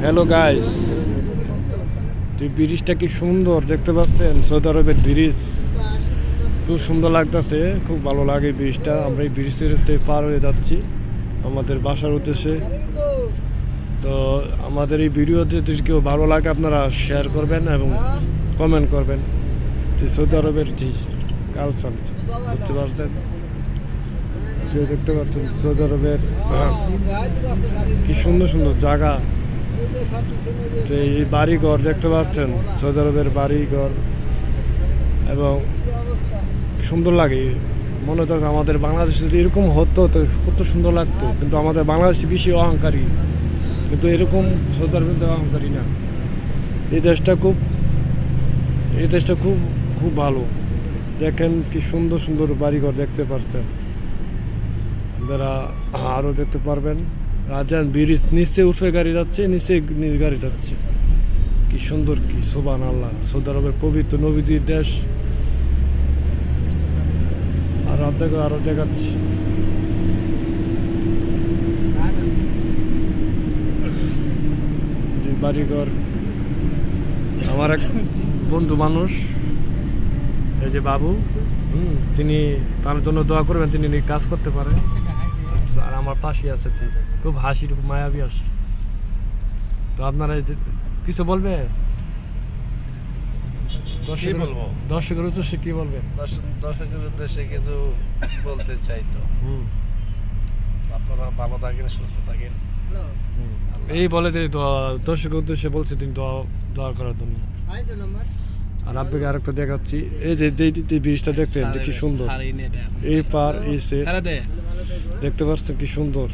Hello guys, ব্রিজটা কি সুন্দর দেখতে পাচ্ছেন। সৌদি আরবের ব্রিজ খুব সুন্দর লাগতেছে, খুব ভালো লাগে ব্রিজটা। আমরা এই ব্রিজতে পার হয়ে যাচ্ছি আমাদের বাসার উদ্দেশ্যে। তো আমাদের এই ভিডিও যদি কেউ ভালো লাগে আপনারা শেয়ার করবেন এবং কমেন্ট করবেন। যে সৌদি আরবের যে কালচার বুঝতে পারছেন, সে দেখতে পাচ্ছেন সৌদি আরবের কি সুন্দর সুন্দর জায়গা। তো এই বাড়িঘর দেখতে পাচ্ছেন সৌদি আরবের বাড়িঘর, এবং সুন্দর লাগে। মনে হচ্ছে আমাদের বাংলাদেশে যদি এরকম হতো তো কত সুন্দর লাগতো, কিন্তু আমাদের বাংলাদেশে বেশি অহংকারী, কিন্তু এরকম সৌদি আরবে অহংকারী না। এই দেশটা খুব খুব ভালো। দেখেন কি সুন্দর সুন্দর বাড়িঘর দেখতে পাচ্ছেন, আপনারা আরও দেখতে পারবেন। রাজান ব্রিজ নিচে উঠে গাড়ি যাচ্ছে, নিচে গাড়ি যাচ্ছে, কি সুন্দর, কি সুবহানাল্লাহ। সৌদি আরবের পবিত্র নবীজির দেশ। আর আপনাকে আরো দেখাচ্ছি বাড়িঘর। আমার এক বন্ধু মানুষ, এই যে বাবু, তিনি তার জন্য দোয়া করবেন, তিনি কাজ করতে পারেন। আর আমার পাশে আছে, খুব হাসির মায়াবী আসে। তো আপনারা কিছু বলবে দর্শকের উদ্দেশ্যে, কি বলবেন? দর্শকের উদ্দেশ্যে কিছু বলতে চাই। তো আপনারা ভালো থাকেন, সুস্থ থাকেন। এই বলে যে দর্শকের উদ্দেশ্যে বলছে তিনি দোয়া করার জন্য। আর আপনাকে আরেকটা দেখাচ্ছি, এই যে ব্রিজটা দেখছেন যে কি সুন্দর, এই পার এই দেখতে পাচ্ছেন কি সুন্দর।